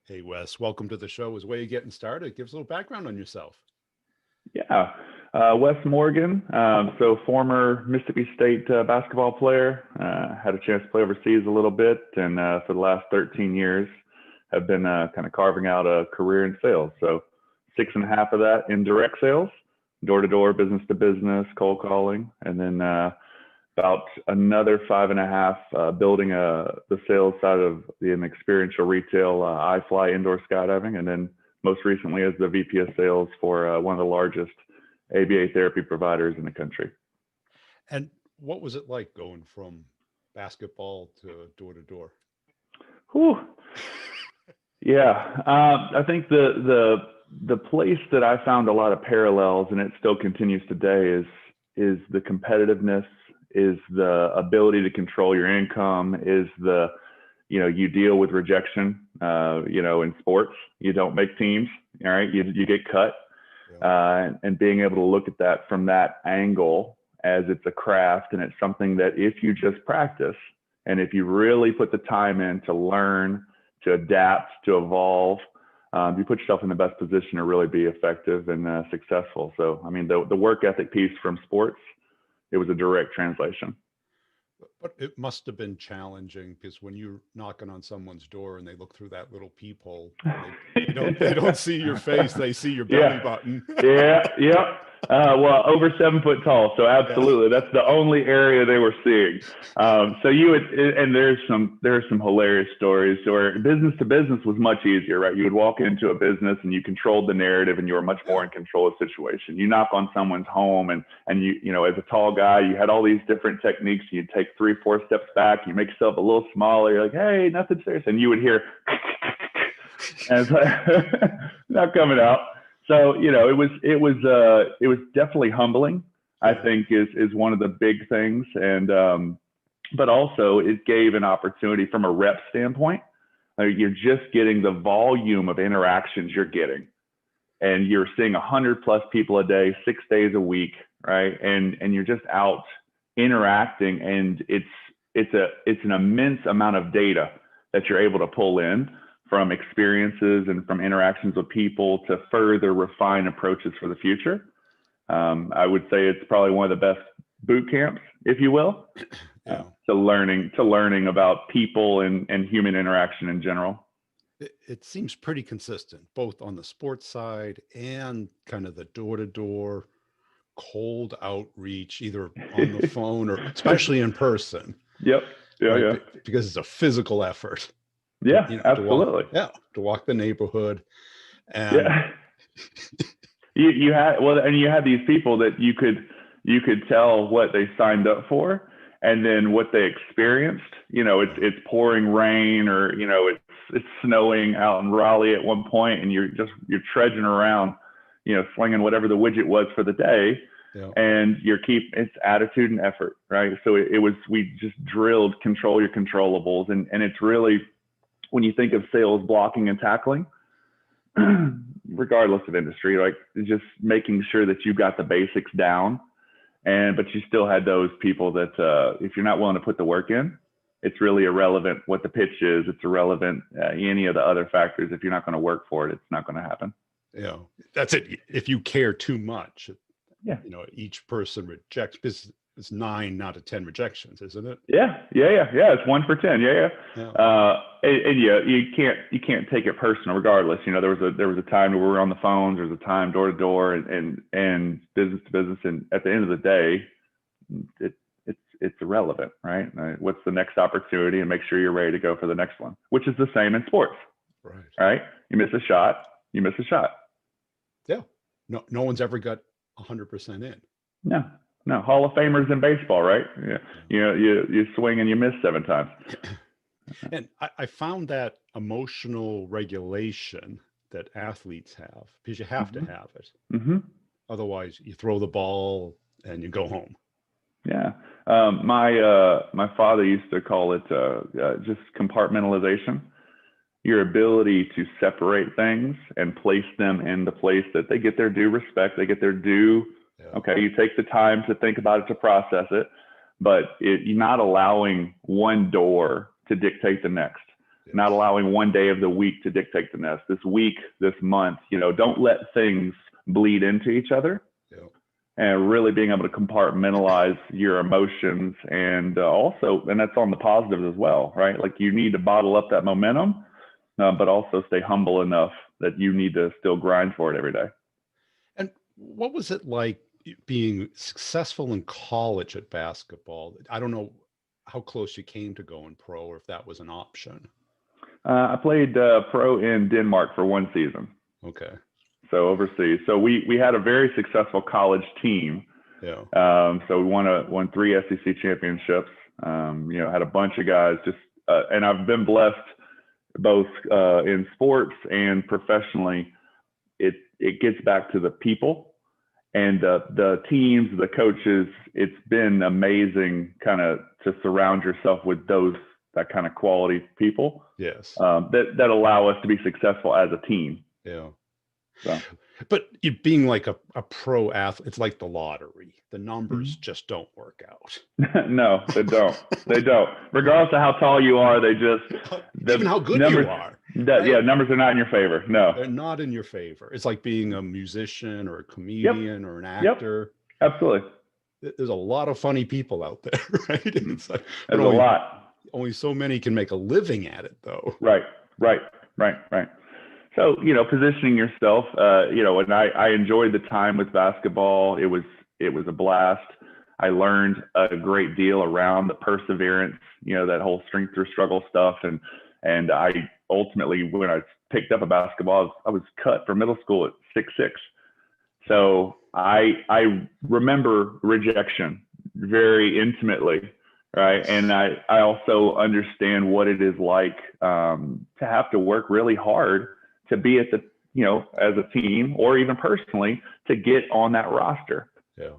Hey, Wes, welcome to the show. As a way of getting started, give us a little background on yourself. Yeah, Wes Morgan, so former Mississippi State basketball player, had a chance to play overseas a little bit, and for the last 13 years have been kind of carving out a career in sales. So 6.5 of that in direct sales, door-to-door, business-to-business, cold calling, and then about another 5.5 building the sales side of the experiential retail, I-Fly indoor skydiving, and then most recently as the VP of sales for one of the largest ABA therapy providers in the country. And what was it like going from basketball to door to door? Whew. Yeah, I think the place that I found a lot of parallels, and it still continues today, is the competitiveness, is the ability to control your income, is the you deal with rejection, in sports, you don't make teams, all right, you get cut. Yeah. And being able to look at that from that angle as it's a craft, and it's something that if you just practice, and if you really put the time in to learn, to adapt, to evolve, you put yourself in the best position to really be effective and successful. So, I mean, the work ethic piece from sports, it was a direct translation. But it must have been challenging, because when you're knocking on someone's door and they look through that little peephole, they don't see your face, they see your belly button. Yeah. Well, over 7 foot tall. So absolutely, that's the only area they were seeing. So you would, and there's some hilarious stories where business to business was much easier, right? You would walk into a business and you controlled the narrative and you were much more in control of the situation. You knock on someone's home and you as a tall guy, you had all these different techniques. You'd take 3-4 steps back, you make yourself a little smaller. You're like, hey, nothing serious. And you would hear, and it's like, not coming out. So, it was definitely humbling, I think is one of the big things. And, but also it gave an opportunity from a rep standpoint. You're just getting the volume of interactions you're getting, and you're seeing 100+ people a day, 6 days a week. Right. And you're just out interacting, and it's an immense amount of data that you're able to pull in from experiences and from interactions with people to further refine approaches for the future. I would say it's probably one of the best boot camps, if you will, to learning about people and human interaction in general. It seems pretty consistent, both on the sports side and kind of the door-to-door cold outreach, either on the phone or especially in person. Yep. Yeah. Right? Yeah. Because it's a physical effort. Yeah, absolutely. To walk the neighborhood. And you had these people that you could tell what they signed up for, and then what they experienced. It's pouring rain, or it's snowing out in Raleigh at one point, and you're trudging around, slinging whatever the widget was for the day. Yeah. And it's attitude and effort, right? So we just drilled control your controllables, and it's really, when you think of sales blocking and tackling, regardless of industry, like just making sure that you got the basics down, but you still had those people that if you're not willing to put the work in, it's really irrelevant what the pitch is. It's irrelevant any of the other factors. If you're not going to work for it, it's not going to happen. Yeah, that's it. If you care too much, each person rejects. It's 9 out of 10 rejections, isn't it? Yeah. It's 1 for 10. Yeah. And you can't take it personal, regardless. There was a time where we were on the phones. There was a time door to door and business to business. And at the end of the day, it's irrelevant, right? What's the next opportunity, and make sure you're ready to go for the next one, which is the same in sports. Right. You miss a shot, you miss a shot. Yeah. No one's ever got 100% in. No, Hall of Famers in baseball, right? Yeah. You swing and you miss 7 times. And I found that emotional regulation that athletes have, because you have to have it. Mm-hmm. Otherwise, you throw the ball and you go home. Yeah. My father used to call it just compartmentalization. Your ability to separate things and place them in the place that they get their due respect, they get their due. Yeah. Okay, you take the time to think about it, to process it, but you're not allowing one door to dictate the next. not allowing one day of the week to dictate the next. This week, this month, don't let things bleed into each other. And really being able to compartmentalize your emotions, and also, and that's on the positives as well, right? Like, you need to bottle up that momentum, but also stay humble enough that you need to still grind for it every day. And what was it like being successful in college at basketball? I don't know how close you came to going pro, or if that was an option. I played pro in Denmark for one season. Okay. So overseas. So we had a very successful college team. Yeah. So we won 3 SEC championships. Had a bunch of guys and I've been blessed both in sports and professionally. It gets back to the people and the teams, the coaches. It's been amazing kind of to surround yourself with that kind of quality people. Yes. That allow us to be successful as a team. Yeah. So. But you being like a pro athlete, it's like the lottery. The numbers just don't work out. No, they don't. They don't. Regardless of how tall you are, even how good numbers, you are. Right? Yeah, numbers are not in your favor. No, they're not in your favor. It's like being a musician or a comedian or an actor. Yep. Absolutely. There's a lot of funny people out there, right? It's like, there's a lot. Only so many can make a living at it, though. Right. So, positioning yourself, and I enjoyed the time with basketball. It was a blast. I learned a great deal around the perseverance, that whole strength through struggle stuff. And I ultimately, when I picked up a basketball, I was cut for middle school at 6'6". So I remember rejection very intimately. Right. And I also understand what it is like to have to work really hard to be at the, as a team or even personally to get on that roster. Yeah.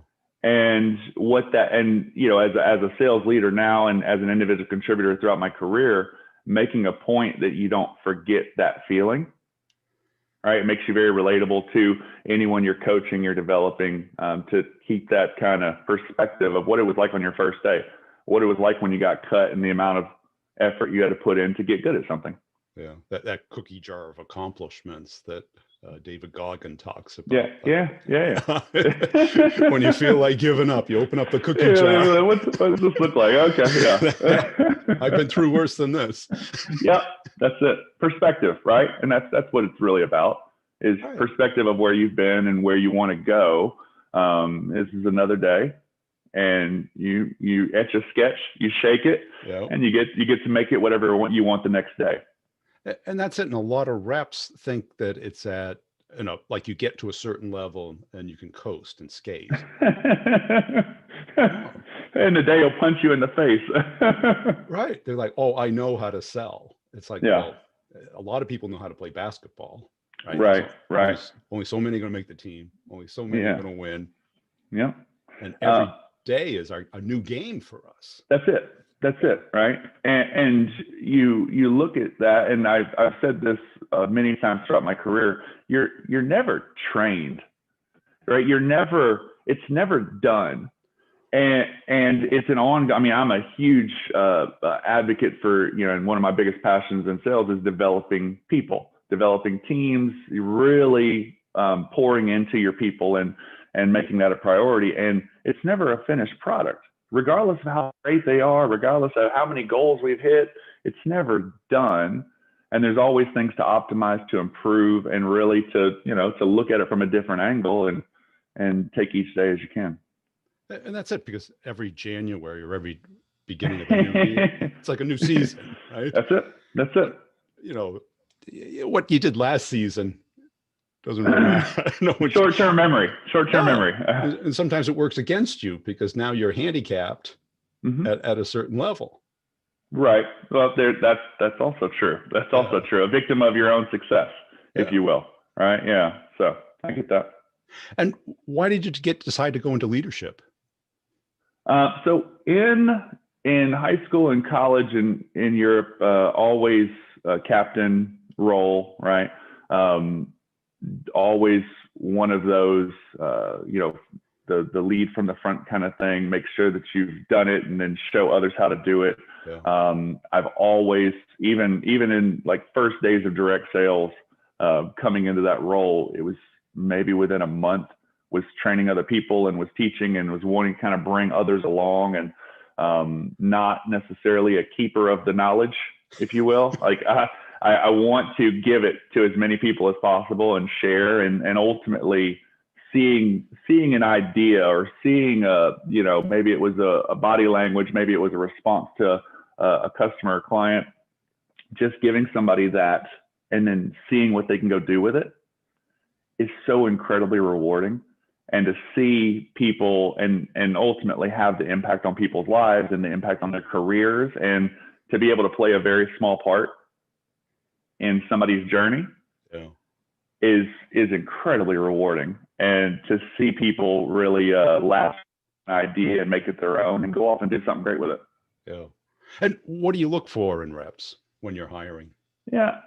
And as a sales leader now and as an individual contributor throughout my career, making a point that you don't forget that feeling. Right. It makes you very relatable to anyone you're coaching, you're developing, to keep that kind of perspective of what it was like on your first day, what it was like when you got cut, and the amount of effort you had to put in to get good at something. Yeah, that cookie jar of accomplishments that David Goggin talks about. Yeah. When you feel like giving up, you open up the cookie jar. What does this look like? Okay, yeah. I've been through worse than this. Yep, that's it. Perspective, right? And that's what it's really about, is perspective of where you've been and where you want to go. This is another day. And you etch a sketch, you shake it, and you get to make it whatever you want the next day. And that's it. And a lot of reps think that it's at, like you get to a certain level and you can coast and skate. And the day will punch you in the face. Right. They're like, oh, I know how to sell. It's like, well, a lot of people know how to play basketball. Right. Right. Only so many are going to make the team. Only so many are going to win. Yeah. And every day is a new game for us. That's it, right? And you look at that, and I've said this many times throughout my career. You're never trained, right? It's never done, and it's an ongoing. I mean, I'm a huge advocate for, and one of my biggest passions in sales is developing people, developing teams, really pouring into your people and making that a priority. And it's never a finished product, regardless of how great they are, regardless of how many goals we've hit. It's never done. And there's always things to optimize, to improve, and really to look at it from a different angle and take each day as you can. And that's it, because every January or every beginning of the new year, it's like a new season, right? That's it. What you did last season doesn't really matter. Short-term memory. And sometimes it works against you because now you're handicapped at a certain level. Right. Well, that's also true. That's also true. A victim of your own success, if you will. Right. Yeah. So I get that. And why did you decide to go into leadership? So in high school and college in Europe, always a captain role, right? Always one of those, the lead from the front kind of thing, make sure that you've done it and then show others how to do it. Yeah. I've always, even in like first days of direct sales, coming into that role, it was maybe within a month, was training other people and was teaching and was wanting to kind of bring others along, and not necessarily a keeper of the knowledge, if you will. Like I want to give it to as many people as possible and share, and ultimately seeing an idea, or seeing maybe it was a body language, maybe it was a response to a customer or client, just giving somebody that and then seeing what they can go do with it is so incredibly rewarding. And to see people and ultimately have the impact on people's lives and the impact on their careers, and to be able to play a very small part in somebody's journey, yeah, is incredibly rewarding. And to see people really laugh at an idea and make it their own and go off and do something great with it. Yeah. And what do you look for in reps when you're hiring? Yeah,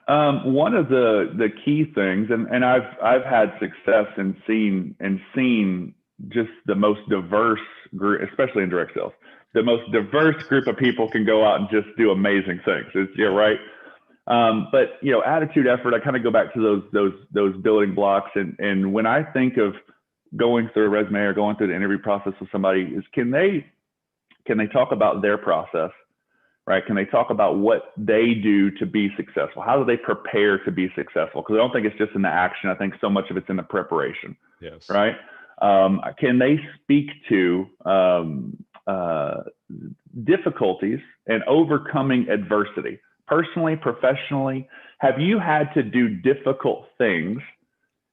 one of the key things, and I've had success in seeing just the most diverse group, especially in direct sales. The most diverse group of people can go out and just do amazing things. Yeah, right. But attitude, effort. I kind of go back to those building blocks, and when I think of going through a resume or going through the interview process with somebody, is can they talk about their process? Right? Can they talk about what they do to be successful? How do they prepare to be successful? Because I don't think it's just in the action. I think so much of it's in the preparation. Yes. Right? Can they speak to difficulties and overcoming adversity? Personally, professionally, have you had to do difficult things?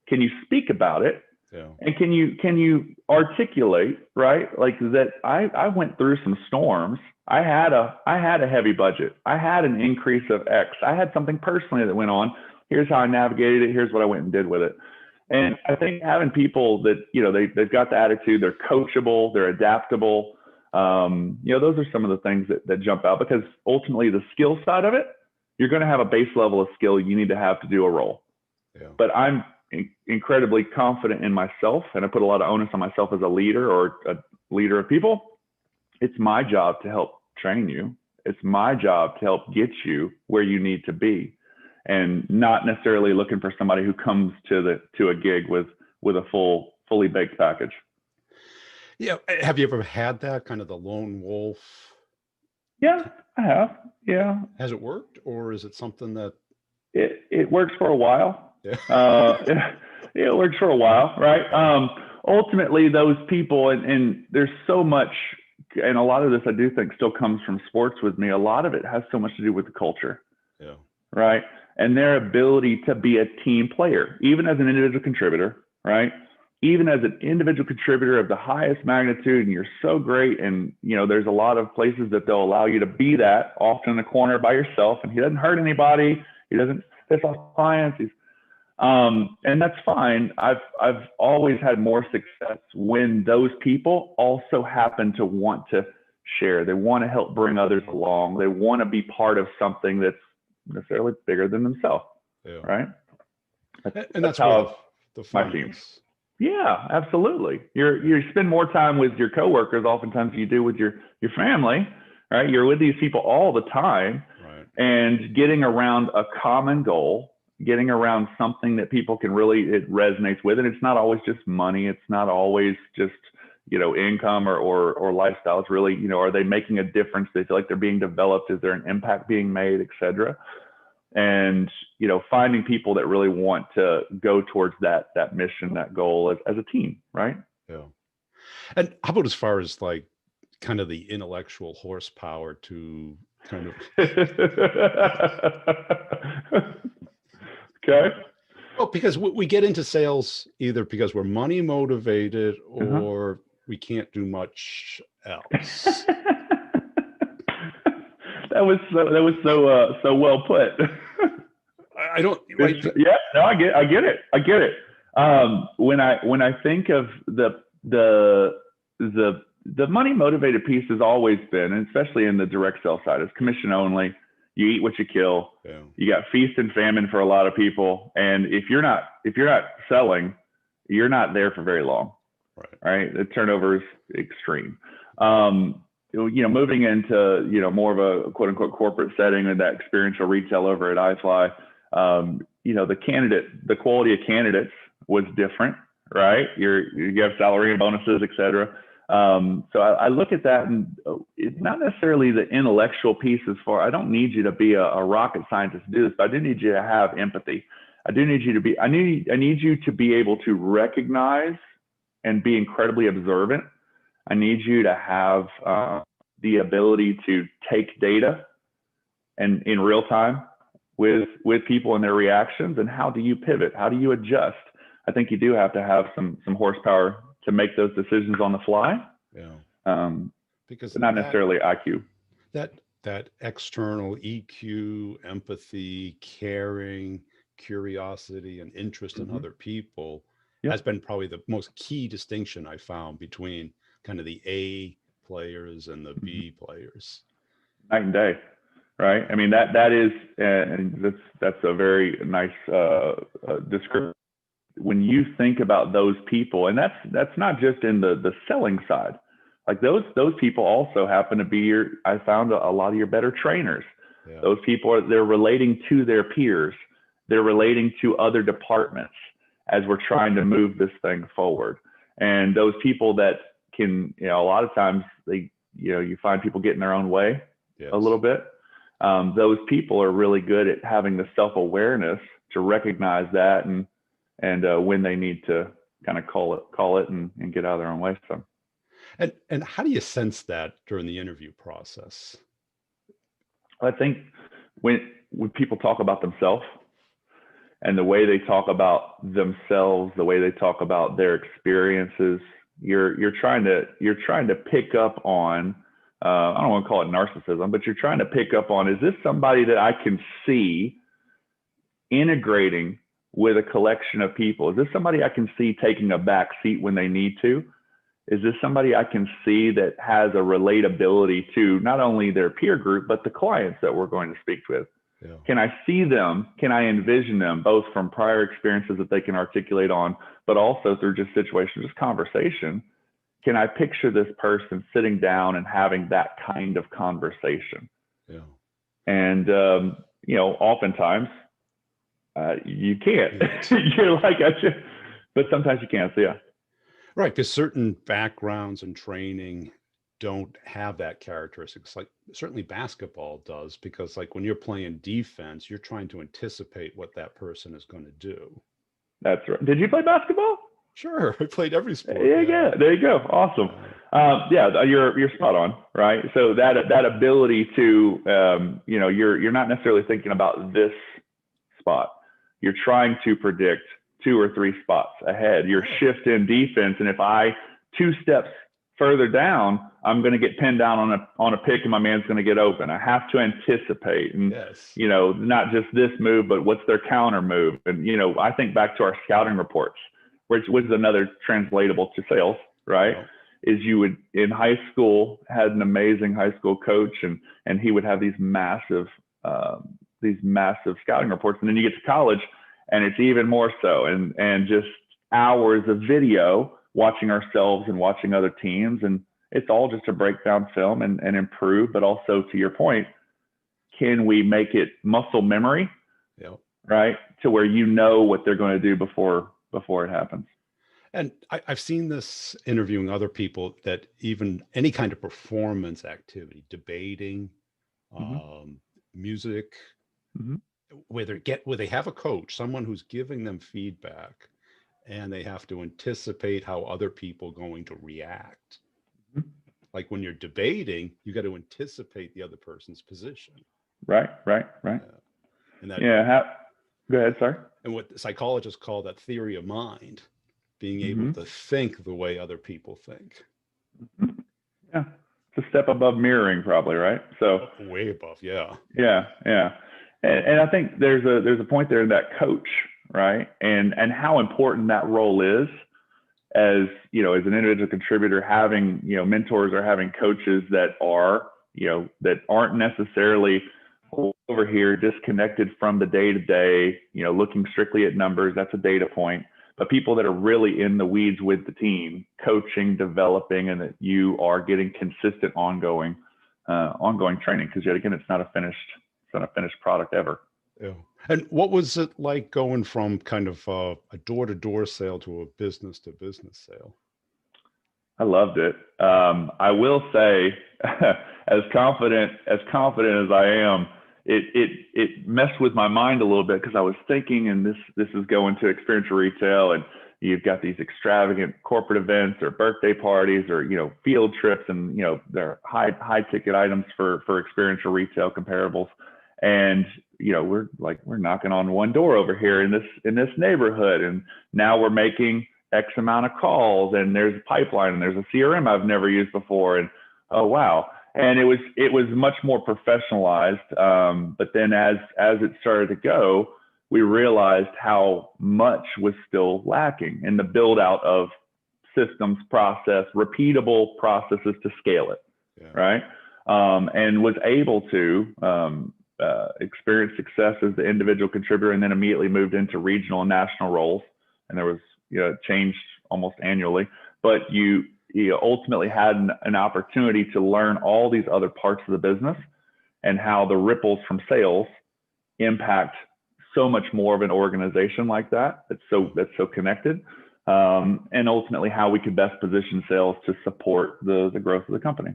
Can you speak about it? Yeah. And can you articulate, right? Like that I went through some storms. I had a heavy budget. I had an increase of X. I had something personally that went on. Here's how I navigated it. Here's what I went and did with it. And I think having people that, they've got the attitude, they're coachable, they're adaptable. Those are some of the things that jump out, because ultimately the skill side of it, you're going to have a base level of skill you need to have to do a role. Yeah. But I'm incredibly confident in myself, and I put a lot of onus on myself as a leader or a leader of people. It's my job to help train you. It's my job to help get you where you need to be, and not necessarily looking for somebody who comes to a gig with a fully baked package. Yeah. Have you ever had that kind of the lone wolf? Yeah, I have. Yeah. Has it worked, or is it something that it works for a while? Yeah. It works for a while, right? Ultimately, those people, and there's so much, and a lot of this I do think still comes from sports with me. A lot of it has so much to do with the culture. Yeah. Right. And their ability to be a team player, even as an individual contributor, right? Even as an individual contributor of the highest magnitude, and you're so great. And, there's a lot of places that they'll allow you to be that, often in the corner by yourself, and he doesn't hurt anybody. He doesn't piss off clients. And that's fine. I've always had more success when those people also happen to want to share. They want to help bring others along. They want to be part of something that's necessarily bigger than themselves. Yeah. Right. And that's how the my team. Yeah, absolutely. You spend more time with your coworkers oftentimes than you do with your family, right? You're with these people all the time, right? And getting around a common goal, getting around something that people can really, it resonates with. And it's not always just money. It's not always just, income or lifestyle. It's really, are they making a difference? They feel like they're being developed. Is there an impact being made, et cetera? And, finding people that really want to go towards that mission, that goal as a team, right? Yeah. And how about as far as like kind of the intellectual horsepower to kind of Okay. Well, because we get into sales either because we're money motivated or we can't do much else. That was so well put. I don't. Yeah, no, I get it. When I think of the money motivated piece has always been, and especially in the direct sales side, it's commission only. You eat what you kill. Yeah. You got feast and famine for a lot of people, and if you're not selling, you're not there for very long. right? The turnover is extreme. Moving into, more of a quote unquote corporate setting and that experiential retail over at iFly, the quality of candidates was different, right? You have salary and bonuses, et cetera. So I look at that, and it's not necessarily the intellectual piece as far, I don't need you to be a rocket scientist to do this, but I do need you to have empathy. I need you to be able to recognize and be incredibly observant. I need you to have the ability to take data and in real time with people and their reactions, and how do you pivot? How do you adjust? I think you do have to have some horsepower to make those decisions on the fly. Yeah. Because not necessarily IQ. That external EQ, empathy, caring, curiosity, and interest in other people has been probably the most key distinction I found between kind of the A players and the B players. Night and day, right? I mean, that is, and that's a very nice description. When you think about those people, and that's not just in the selling side, like those people also happen to be I found a lot of your better trainers. Yeah. Those people they're relating to their peers, they're relating to other departments as we're trying to move this thing forward. And those people that can, a lot of times you find people get in their own way a little bit. Those people are really good at having the self-awareness to recognize that and when they need to kind of call it and get out of their own way. So, and how do you sense that during the interview process? I think when people talk about themselves and the way they talk about themselves, the way they talk about their experiences, you're trying to pick up on, I don't want to call it narcissism, but you're trying to pick up on, is this somebody that I can see integrating with a collection of people? Is this somebody I can see taking a back seat when they need to? Is this somebody I can see that has a relatability to not only their peer group, but the clients that we're going to speak with? Yeah. Can I see them? Can I envision them both from prior experiences that they can articulate on, but also through just situations, just conversation? Can I picture this person sitting down and having that kind of conversation? Yeah. And, oftentimes you can't. You're like, but sometimes you can. So yeah. Right. Because certain backgrounds and training don't have that characteristics. Like certainly basketball does, because like when you're playing defense, you're trying to anticipate what that person is going to do. That's right. Did you play basketball? Sure. I played every sport. Yeah. There you go. Awesome. You're spot on. Right. So that ability to, you're not necessarily thinking about this spot. You're trying to predict 2 or 3 spots ahead. You're shifting defense. And if I 2 steps further down, I'm going to get pinned down on a pick and my man's going to get open. I have to anticipate and, not just this move, but what's their counter move. And, I think back to our scouting reports, which was another translatable to sales, right? Oh. Is you would in high school had an amazing high school coach and he would have these massive scouting reports. And then you get to college and it's even more so. And just hours of video watching ourselves and watching other teams. And it's all just to break down film and improve. But also to your point, can we make it muscle memory, right? To where what they're going to do before it happens. And I've seen this interviewing other people that even any kind of performance activity, debating, music, where they have a coach, someone who's giving them feedback, and they have to anticipate how other people are going to react. Like when you're debating, you got to anticipate the other person's position. Right. And that, go ahead, sorry. And what psychologists call that theory of mind, being able to think the way other people think. Yeah, it's a step above mirroring, probably, right? So way above, yeah. And I think there's a point there in that coach, right? And how important that role is as an individual contributor, having mentors or having coaches that are that aren't necessarily over here disconnected from the day to day, looking strictly at numbers. That's a data point. but people that are really in the weeds with the team, coaching, developing, and that you are getting consistent ongoing training. Because yet again, it's not a finished product ever. Yeah. And what was it like going from kind of a door-to-door sale to a business-to-business sale? I loved it. I will say, as confident as I am, it messed with my mind a little bit, because I was thinking, and this is going to experiential retail, and you've got these extravagant corporate events or birthday parties or, field trips, and, they're high ticket items for experiential retail comparables. And, we're knocking on one door over here in this neighborhood. And now we're making X amount of calls, and there's a pipeline, and there's a CRM I've never used before. And, oh, wow. And it was much more professionalized. But then as it started to go, we realized how much was still lacking in the build out of systems, process, repeatable processes to scale it. Yeah. Right. And was able to experience success as the individual contributor, and then immediately moved into regional and national roles. And there was, changed almost annually, but you ultimately had an opportunity to learn all these other parts of the business and how the ripples from sales impact so much more of an organization like that. That's so connected. And ultimately how we could best position sales to support the growth of the company.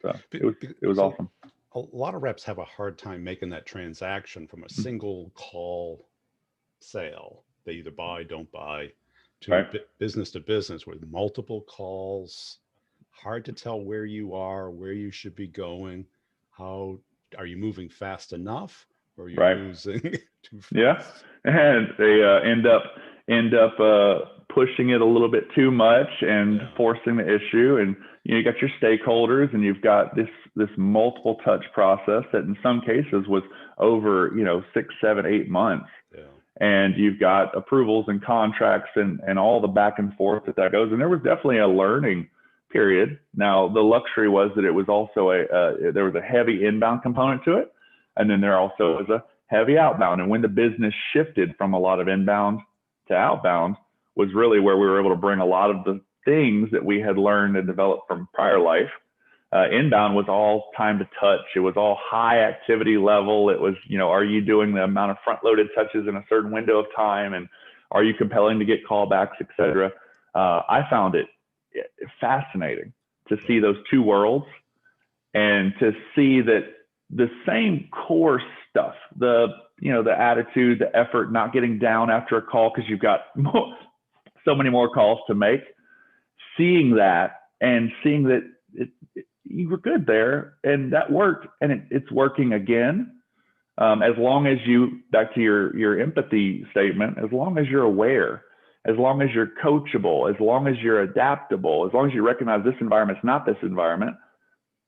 So it was awesome. A lot of reps have a hard time making that transaction from a single call sale. They either buy, don't buy, to business to business with multiple calls. Hard to tell where you are, where you should be going. How are you moving fast enough, or are you moving too fast? Yeah, and they end up pushing it a little bit too much and forcing the issue. And you got your stakeholders, and you've got this multiple touch process that in some cases was over 6, 7, 8 months. Yeah. And you've got approvals and contracts and all the back and forth that goes. And there was definitely a learning period. Now, the luxury was that it was also there was a heavy inbound component to it. And then there also was a heavy outbound. And when the business shifted from a lot of inbound to outbound was really where we were able to bring a lot of the things that we had learned and developed from prior life. Inbound was all time to touch. It was all high activity level. It was, are you doing the amount of front loaded touches in a certain window of time? And are you compelling to get callbacks, et cetera? I found it fascinating to see those two worlds and to see that the same core stuff, the attitude, the effort, not getting down after a call because you've got so many more calls to make, seeing that and seeing that you were good there and that worked, and it's working again. As long as you, back to your empathy statement, as long as you're aware, as long as you're coachable, as long as you're adaptable, as long as you recognize this environment's not this environment,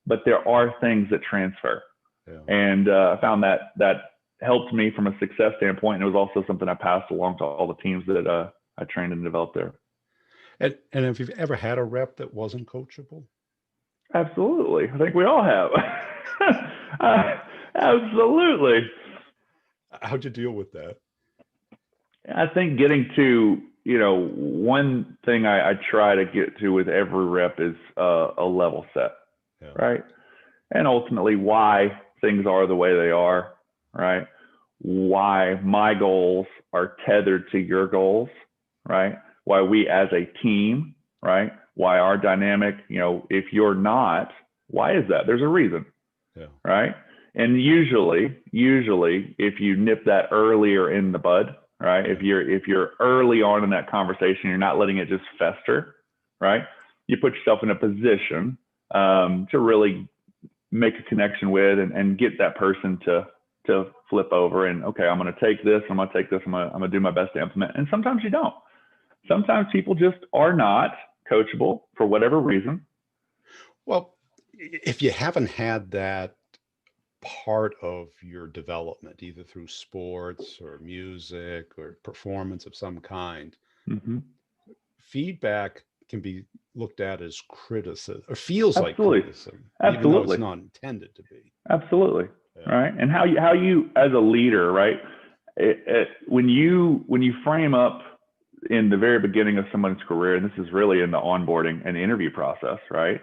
but there are things that transfer. Yeah. And I found that helped me from a success standpoint. And it was also something I passed along to all the teams that I trained and developed there. And if you've ever had a rep that wasn't coachable? Absolutely. I think we all have. Absolutely. How'd you deal with that? I think getting to, one thing I try to get to with every rep is a level set, right? And ultimately why things are the way they are, right? Why my goals are tethered to your goals, right? Why we as a team, right? Why our dynamic, if you're not, why is that? There's a reason, right? And usually, if you nip that earlier in the bud, right? If you're early on in that conversation, you're not letting it just fester, right? You put yourself in a position to really make a connection with and get that person to flip over and, okay, I'm going to take this, I'm going to do my best to implement. And sometimes you don't. Sometimes people just are not coachable for whatever reason. Well, if you haven't had that part of your development, either through sports or music or performance of some kind, feedback can be looked at as criticism, or feels like criticism, even though it's not intended to be. Absolutely. Right. And how you as a leader, right? When you frame up, in the very beginning of someone's career, and this is really in the onboarding and interview process, right?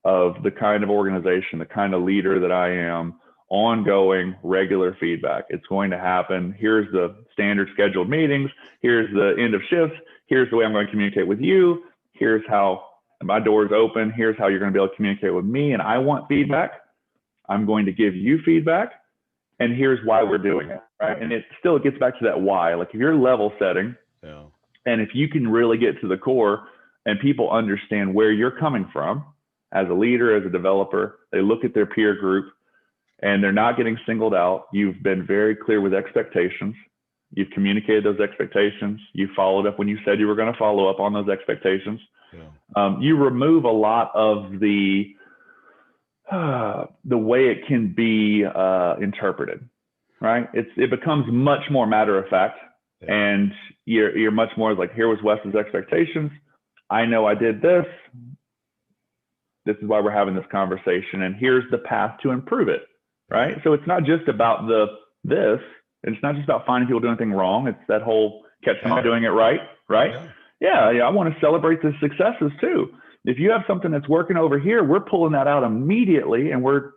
Of the kind of organization, the kind of leader that I am, ongoing, regular feedback. It's going to happen. Here's the standard scheduled meetings. Here's the end of shifts. Here's the way I'm going to communicate with you. Here's how my door is open. Here's how you're going to be able to communicate with me. And I want feedback. I'm going to give you feedback. And here's why we're doing it, right? And it still gets back to that why. Like if you're level setting, and if you can really get to the core and people understand where you're coming from as a leader, as a developer, they look at their peer group and they're not getting singled out. You've been very clear with expectations. You've communicated those expectations. You followed up when you said you were going to follow up on those expectations. You remove a lot of the way it can be interpreted, right? It becomes much more matter of fact, and you're much more like, here was Wes's expectations. I know I did this. This is why we're having this conversation, and here's the path to improve it, right? So it's not just about this. It's not just about finding people doing anything wrong. It's that whole catch them doing it right, right? Yeah, I want to celebrate the successes too. If you have something that's working over here, we're pulling that out immediately and we're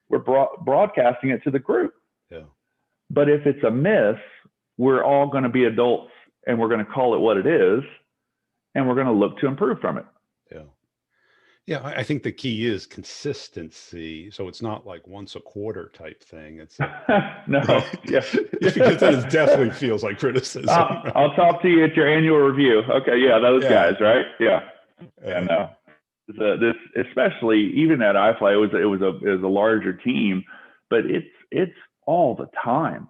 broadcasting it to the group. But if it's a miss, we're all going to be adults and we're going to call it what it is, and we're going to look to improve from it. Yeah, I think the key is consistency. So it's not like once a quarter type thing. It's no, because then it definitely feels like criticism. I'll talk to you at your annual review. Okay, those guys, right? No. This especially even at iFly, it was a larger team, but it's all the time.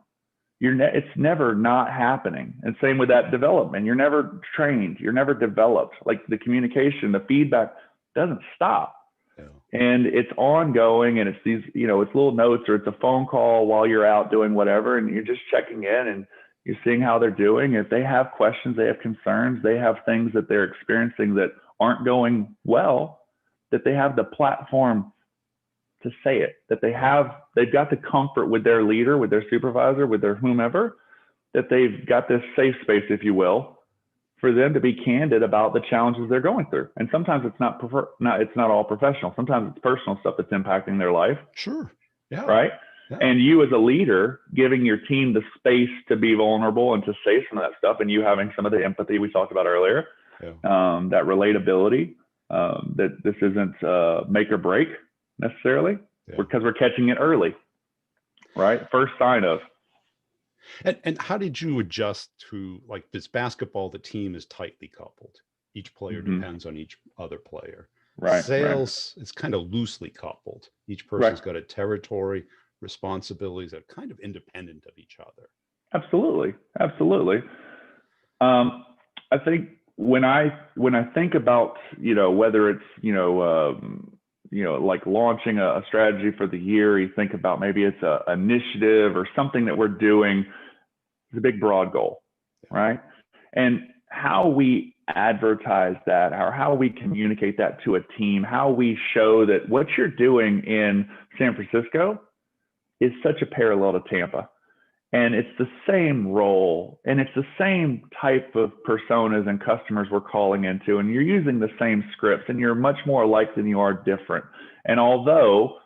It's never not happening. And same with that development. You're never trained. You're never developed. Like the communication, the feedback doesn't stop. And it's ongoing, and it's these, it's little notes, or it's a phone call while you're out doing whatever, and you're just checking in and you're seeing how they're doing. If they have questions, they have concerns, they have things that they're experiencing that aren't going well, that they have the platform to say it, that they've got the comfort with their leader, with their supervisor, with their whomever, that they've got this safe space, if you will, for them to be candid about the challenges they're going through. And sometimes it's not all professional. Sometimes it's personal stuff that's impacting their life. Sure. Yeah. Right. Yeah. And you as a leader, giving your team the space to be vulnerable and to say some of that stuff, and you having some of the empathy we talked about earlier, that relatability, that this isn't make or break necessarily, because we're catching it early, right? First sign of. And how did you adjust to, like, this basketball, the team is tightly coupled. Each player depends on each other player. Right. Sales, it's kind of loosely coupled. Each person's got a territory, responsibilities that are kind of independent of each other. Absolutely. I think when I think about, whether it's, like launching a strategy for the year, you think about maybe it's an initiative or something that we're doing. It's a big, broad goal, right? And how we advertise that, or how we communicate that to a team, how we show that what you're doing in San Francisco is such a parallel to Tampa. And it's the same role, and it's the same type of personas and customers we're calling into, and you're using the same scripts, and you're much more alike than you are different. And although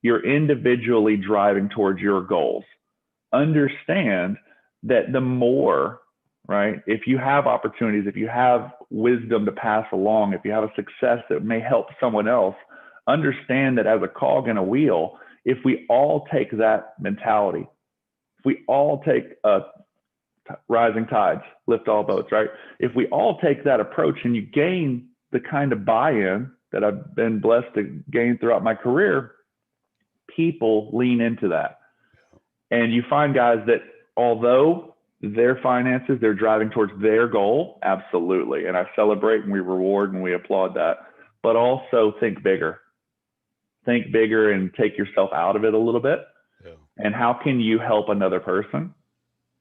you're individually driving towards your goals, understand that the more, right, if you have opportunities, if you have wisdom to pass along, if you have a success that may help someone else, understand that as a cog in a wheel, if we all take that mentality, if we all take rising tides, lift all boats, right? If we all take that approach and you gain the kind of buy-in that I've been blessed to gain throughout my career, people lean into that. And you find guys that, although their finances, they're driving towards their goal, absolutely. And I celebrate and we reward and we applaud that. But also think bigger. Think bigger and take yourself out of it a little bit. And how can you help another person?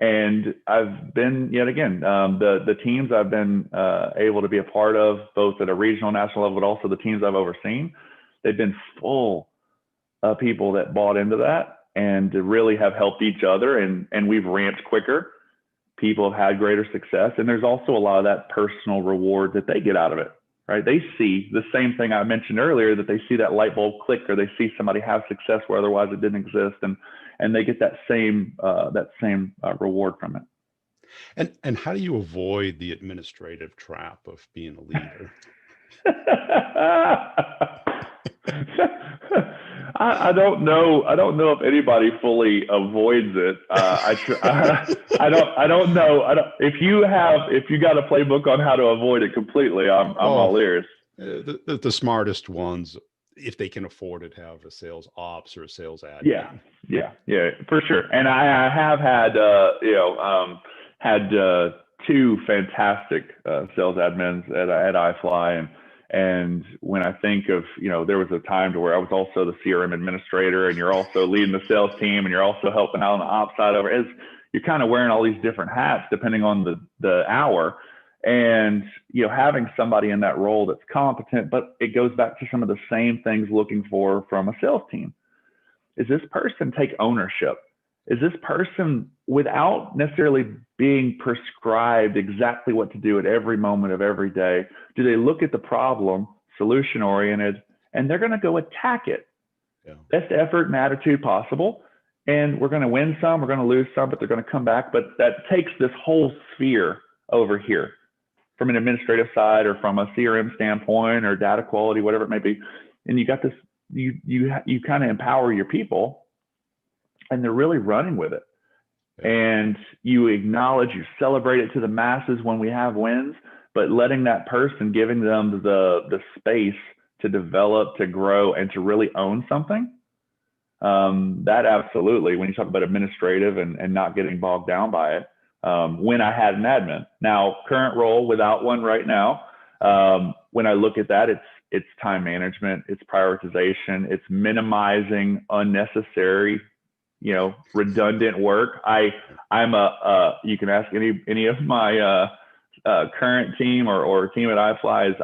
And I've been, yet again, the teams I've been able to be a part of, both at a regional, national level, but also the teams I've overseen, they've been full of people that bought into that and really have helped each other. And we've ramped quicker. people have had greater success. And there's also a lot of that personal reward that they get out of it, right? They see the same thing I mentioned earlier, that they see that light bulb click, or they see somebody have success where otherwise it didn't exist. And they get that same reward from it. And how do you avoid the administrative trap of being a leader? I don't know. I don't know if anybody fully avoids it. I don't know. If you got a playbook on how to avoid it completely, I'm all ears. The smartest ones, if they can afford it, have a sales ops or a sales admin. Yeah, for sure. And I have had two fantastic sales admins at iFly, and when I think of, there was a time to where I was also the CRM administrator, and you're also leading the sales team, and you're also helping out on the ops side over, as you're kind of wearing all these different hats depending on the hour. And, having somebody in that role that's competent, but it goes back to some of the same things looking for from a sales team. Is this person take ownership? Is this person, without necessarily being prescribed exactly what to do at every moment of every day, do they look at the problem, solution oriented, and they're going to go attack it? Yeah. Best effort and attitude possible. And we're going to win some, we're going to lose some, but they're going to come back. But that takes this whole sphere over here from an administrative side, or from a CRM standpoint, or data quality, whatever it may be. And you got this, you kind of empower your people, and they're really running with it. Yeah. And you acknowledge, you celebrate it to the masses when we have wins, but letting that person, giving them the space to develop, to grow, and to really own something. That absolutely, when you talk about administrative and not getting bogged down by it, when I had an admin. Now, current role without one right now, when I look at that, it's time management, it's prioritization, it's minimizing unnecessary, redundant work. I'm you can ask any of my current team or team at iFly, is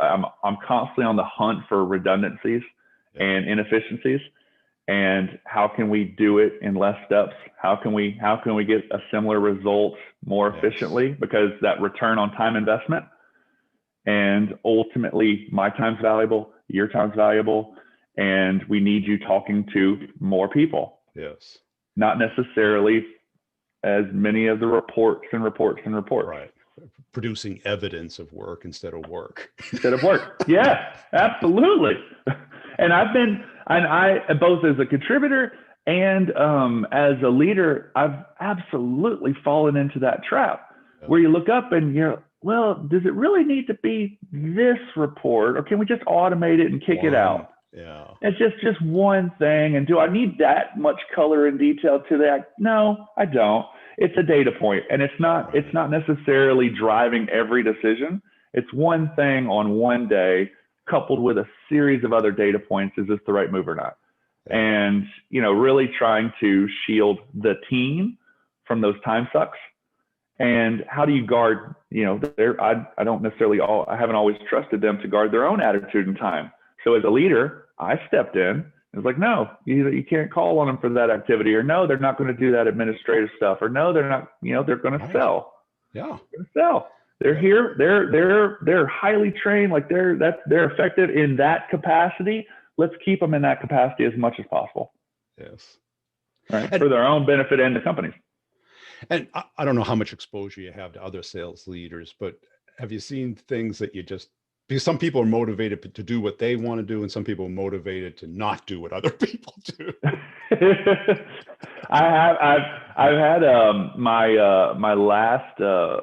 I'm constantly on the hunt for redundancies and inefficiencies. And how can we do it in less steps? How can we get a similar result more efficiently? Because that return on time investment, and ultimately my time's valuable, your time's valuable, and we need you talking to more people. Yes. Not necessarily as many of the reports. Right. Producing evidence of work instead of work. Yeah, absolutely. And I both as a contributor and as a leader, I've absolutely fallen into that trap where you look up and you're, well, does it really need to be this report, or can we just automate it and kick it out? Yeah. It's just one thing. And do I need that much color and detail to that? No, I don't. It's a data point, and it's not necessarily driving every decision. It's one thing on one day coupled with a series of other data points. Is this the right move or not? Yeah. And, really trying to shield the team from those time sucks. And how do you guard, I don't necessarily I haven't always trusted them to guard their own attitude and time. So as a leader, I stepped in. It was like, no, you can't call on them for that activity, or no, they're not going to do that administrative stuff, or no, they're not, they're going to sell. Yeah. They're going to sell. They're here. They're highly trained. Like they're effective in that capacity. Let's keep them in that capacity as much as possible. Yes. Right. For their own benefit and the company's. And I don't know how much exposure you have to other sales leaders, but have you seen things that because some people are motivated to do what they want to do, and some people are motivated to not do what other people do. I've had my last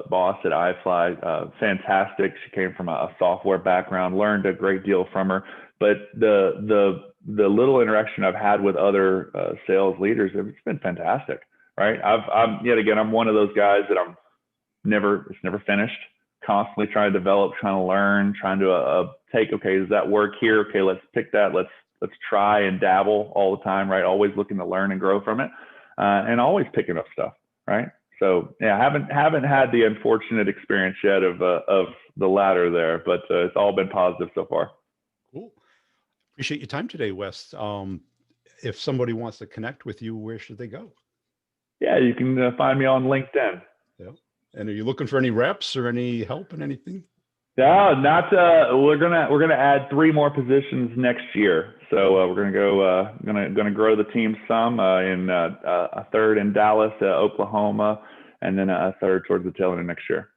boss at iFly, fantastic. She came from a software background, learned a great deal from her. But the little interaction I've had with other sales leaders, it's been fantastic. Right? I'm one of those guys that it's never finished. Constantly trying to develop, trying to learn, trying to take, okay, does that work here? Okay, let's pick that. Let's try and dabble all the time, right? Always looking to learn and grow from it, and always picking up stuff, right? So yeah, haven't had the unfortunate experience yet of the latter there, but it's all been positive so far. Cool. Appreciate your time today, Wes. If somebody wants to connect with you, where should they go? Yeah, you can find me on LinkedIn. Yeah. And are you looking for any reps or any help in anything? Yeah, not. We're gonna add 3 more positions next year. So we're gonna grow the team some in a third in Dallas, Oklahoma, and then a third towards the tail end of next year.